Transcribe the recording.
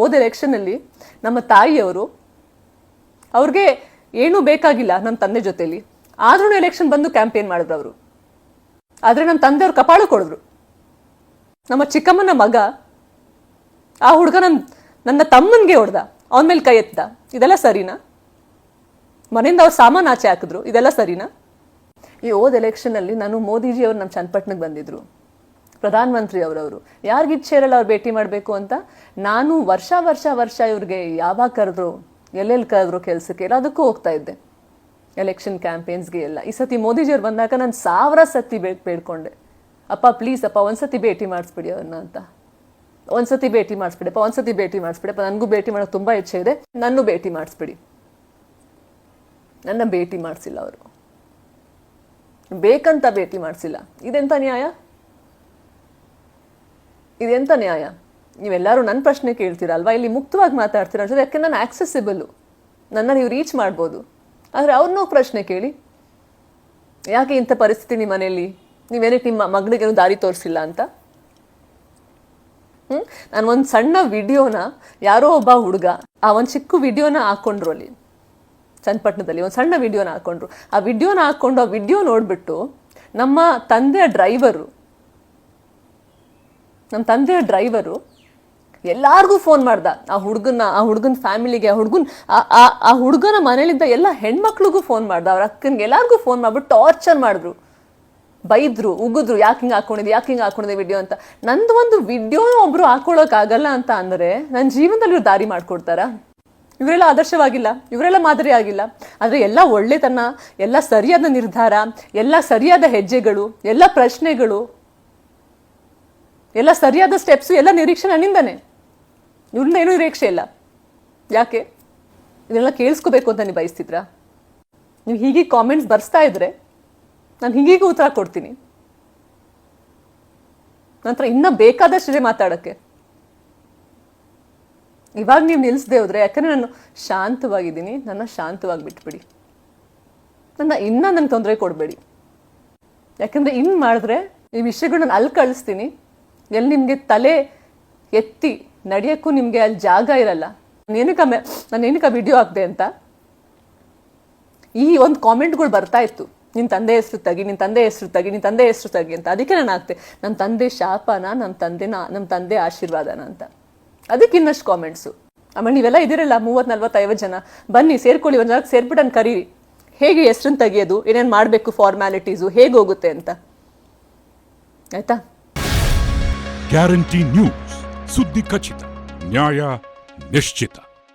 ಹೋದ ಎಲೆಕ್ಷನಲ್ಲಿ ನಮ್ಮ ತಾಯಿಯವರು ಅವ್ರಿಗೆ ಏನೂ ಬೇಕಾಗಿಲ್ಲ ನಮ್ಮ ತಂದೆ ಜೊತೆಲಿ, ಆದ್ರೂ ಎಲೆಕ್ಷನ್ ಬಂದು ಕ್ಯಾಂಪೇನ್ ಮಾಡಿದ್ರು ಅವರು. ಆದರೆ ನಮ್ಮ ತಂದೆಯವ್ರು ಕಪಾಳು ಕೊಡಿದ್ರು. ನಮ್ಮ ಚಿಕ್ಕಮ್ಮನ ಮಗ ಆ ಹುಡುಗ ನನ್ನ ತಮ್ಮನಿಗೆ ಹೊಡೆದ, ಅವನ ಮೇಲೆ ಕೈ ಎತ್ತದ. ಇದೆಲ್ಲ ಸರಿನಾ? ಮನೆಯಿಂದ ಅವ್ರು ಸಾಮಾನು ಆಚೆ ಹಾಕಿದ್ರು, ಇದೆಲ್ಲ ಸರಿನಾ? ಈ ಹೋದ ಎಲೆಕ್ಷನಲ್ಲಿ ನಾನು ಮೋದಿಜಿ ಅವರು ನಮ್ಮ ಚನ್ನಪಟ್ಟಣಕ್ಕೆ ಬಂದಿದ್ರು, ಪ್ರಧಾನಮಂತ್ರಿ ಅವರವರು. ಯಾರಿಗೆ ಇಚ್ಛೆ ಇರಲ್ಲ ಅವ್ರು ಭೇಟಿ ಮಾಡಬೇಕು ಅಂತ. ನಾನು ವರ್ಷ ಇವ್ರಿಗೆ ಯಾವಾಗ ಕರೆದ್ರು, ಎಲ್ಲೆಲ್ಲಿ ಕರೆದ್ರು ಕೆಲಸಕ್ಕೆ ಎಲ್ಲದಕ್ಕೂ ಹೋಗ್ತಾ ಇದ್ದೆ, ಎಲೆಕ್ಷನ್ ಕ್ಯಾಂಪೇನ್ಸ್ಗೆ ಎಲ್ಲ. ಈ ಸತಿ ಮೋದಿಜಿಯವ್ರು ಬಂದಾಗ ನಾನು 1000 ಸತಿ ಬೇಡ್ಕೊಂಡೆ, ಅಪ್ಪ ಪ್ಲೀಸ್ ಅಪ್ಪ ಒಂದ್ಸತಿ ಭೇಟಿ ಮಾಡಿಸ್ಬಿಡಿ ಅವ್ರನ್ನ ಅಂತ. ಒಂದ್ಸತಿ ಭೇಟಿ ಮಾಡಿಸ್ಬಿಡಪ್ಪ, ನನಗೂ ಭೇಟಿ ಮಾಡೋಕೆ ತುಂಬ ಇಚ್ಛೆ ಇದೆ, ನನ್ನೂ ಭೇಟಿ ಮಾಡಿಸ್ಬಿಡಿ. ನನ್ನ ಭೇಟಿ ಮಾಡಿಸಿಲ್ಲ ಅವರು, ಬೇಕಂತ ಭೇಟಿ ಮಾಡಿಸಿಲ್ಲ. ಇದೆಂತ ನ್ಯಾಯ? ಇದೆಂತ ನ್ಯಾಯ? ನೀವೆಲ್ಲರೂ ನನ್ನ ಪ್ರಶ್ನೆ ಕೇಳ್ತೀರಲ್ವಾ, ಇಲ್ಲಿ ಮುಕ್ತವಾಗಿ ಮಾತಾಡ್ತೀರ ಅನ್ಸೋದು. ಯಾಕೆ ನಾನು ಆಕ್ಸೆಸಿಬಲ್ಲು, ನನ್ನ ನೀವು ರೀಚ್ ಮಾಡ್ಬೋದು. ಆದರೆ ಅವ್ರನ್ನೋ ಪ್ರಶ್ನೆ ಕೇಳಿ, ಯಾಕೆ ಇಂಥ ಪರಿಸ್ಥಿತಿ ನಿಮ್ಮ ಮನೆಯಲ್ಲಿ, ನೀವೇನಕ್ಕೆ ನಿಮ್ಮ ಮಗಳಿಗೇನು ದಾರಿ ತೋರಿಸಿಲ್ಲ ಅಂತ. ನಾನು ಒಂದು ಸಣ್ಣ ವಿಡಿಯೋನ, ಯಾರೋ ಒಬ್ಬ ಹುಡುಗ ಆ ಒಂದು ಚಿಕ್ಕ ವಿಡಿಯೋನ ಹಾಕೊಂಡ್ರು ಅಲ್ಲಿ ಚನ್ನಪಟ್ಟಣದಲ್ಲಿ, ಒಂದು ಸಣ್ಣ ವಿಡಿಯೋನ ಹಾಕೊಂಡ್ರು. ಆ ವಿಡಿಯೋ ನೋಡ್ಬಿಟ್ಟು ನಮ್ಮ ತಂದೆಯ ಡ್ರೈವರು ಎಲ್ಲಾರ್ಗೂ ಫೋನ್ ಮಾಡ್ದ. ಆ ಹುಡುಗನ ಫ್ಯಾಮಿಲಿಗೆ, ಆ ಹುಡುಗನ ಮನೇಲಿದ್ದ ಎಲ್ಲ ಹೆಣ್ಮಕ್ಳಿಗೂ ಫೋನ್ ಮಾಡ್ದ, ಅವ್ರ ಅಕ್ಕನಿಗೆ ಎಲ್ಲಾರ್ಗೂ ಫೋನ್ ಮಾಡ್ಬಿಟ್ಟು ಟಾರ್ಚರ್ ಮಾಡಿದ್ರು, ಬೈದ್ರು, ಉಗಿದ್ರು, ಯಾಕೆ ಹಿಂಗೆ ಹಾಕೊಂಡಿದೆ ವಿಡಿಯೋ ಅಂತ. ನಂದು ಒಂದು ವಿಡಿಯೋನ ಒಬ್ರು ಹಾಕೊಳ್ಳೋಕ್ಕಾಗಲ್ಲ ಅಂತ ಅಂದರೆ ನನ್ನ ಜೀವನದಲ್ಲಿ ಇವ್ರು ದಾರಿ ಮಾಡ್ಕೊಡ್ತಾರಾ? ಇವರೆಲ್ಲ ಆದರ್ಶವಾಗಿಲ್ಲ, ಇವರೆಲ್ಲ ಮಾದರಿ ಆಗಿಲ್ಲ. ಆದರೆ ಎಲ್ಲ ಒಳ್ಳೆತನ, ಎಲ್ಲ ಸರಿಯಾದ ನಿರ್ಧಾರ, ಎಲ್ಲ ಸರಿಯಾದ ಹೆಜ್ಜೆಗಳು, ಎಲ್ಲ ಪ್ರಶ್ನೆಗಳು, ಎಲ್ಲ ಸರಿಯಾದ ಸ್ಟೆಪ್ಸು, ಎಲ್ಲ ನಿರೀಕ್ಷೆ ನನ್ನಿಂದಾನೆ. ಇವ್ರಿಂದ ಏನೂ ನಿರೀಕ್ಷೆ ಇಲ್ಲ. ಯಾಕೆ? ಇದನ್ನೆಲ್ಲ ಕೇಳಿಸ್ಕೋಬೇಕು ಅಂತ ನೀವು ಬಯಸ್ತಿದ್ರಾ? ನೀವು ಹೀಗೆ ಕಾಮೆಂಟ್ಸ್ ಬರ್ಸ್ತಾ ಇದ್ರೆ ನಾನು ಹೀಗೀಗ ಉತ್ತರ ಕೊಡ್ತೀನಿ. ನಂತರ ಇನ್ನೂ ಬೇಕಾದಷ್ಟಿದೆ ಮಾತಾಡೋಕ್ಕೆ. ಇವಾಗ ನೀವು ನಿಲ್ಲಿಸದೆ ಹೋದ್ರೆ, ಯಾಕಂದರೆ ನಾನು ಶಾಂತವಾಗಿದ್ದೀನಿ, ನನ್ನ ಶಾಂತವಾಗಿ ಬಿಟ್ಬಿಡಿ. ನನಗೆ ತೊಂದರೆ ಕೊಡಬೇಡಿ. ಯಾಕಂದರೆ ಇನ್ನು ಮಾಡಿದ್ರೆ ಈ ವಿಷಯಗಳು ನಾನು ಅಲ್ಲಿ ಕಳಿಸ್ತೀನಿ, ಎಲ್ಲಿ ನಿಮಗೆ ತಲೆ ಎತ್ತಿ ನಡೆಯೋಕ್ಕೂ ನಿಮಗೆ ಅಲ್ಲಿ ಜಾಗ ಇರಲ್ಲ. ನಾನು ಏನಕ್ಕೆ ವಿಡಿಯೋ ಹಾಕಿದೆ ಅಂತ ಈ ಒಂದು ಕಾಮೆಂಟ್ಗಳು ಬರ್ತಾ ಇತ್ತು, ನಿನ್ನ ತಂದೆ ಹೆಸರು ತೆಗಿ ಅಂತ. ಅದಕ್ಕೆ ನಾನು ಹಾಕ್ತೆ, ನಮ್ಮ ತಂದೆ ಶಾಪನ, ನಮ್ಮ ತಂದೆ ಆಶೀರ್ವಾದನ ಅಂತ. ಅದಕ್ಕೆ ಇನ್ನಷ್ಟು ಕಾಮೆಂಟ್ಸು. ಆಮೇಲೆ ನೀವೆಲ್ಲ ಇದಿರಲ್ಲ 30-40-50 ಜನ, ಬನ್ನಿ ಸೇರ್ಕೊಳ್ಳಿ, ಒಂದು ಜನಕ್ಕೆ ಸೇರ್ಬಿಟ್ಟು ನಾನು ಕರೀರಿ, ಹೇಗೆ ಹೆಸರನ್ನು ತೆಗಿಯೋದು, ಏನೇನು ಮಾಡಬೇಕು, ಫಾರ್ಮ್ಯಾಲಿಟೀಸು ಹೇಗೆ ಹೋಗುತ್ತೆ ಅಂತ. ಆಯ್ತಾ? ಗ್ಯಾರಂಟಿ ನ್ಯೂಸ್, ಸುದ್ದಿ ಖಚಿತ, ನ್ಯಾಯ ನಿಶ್ಚಿತ.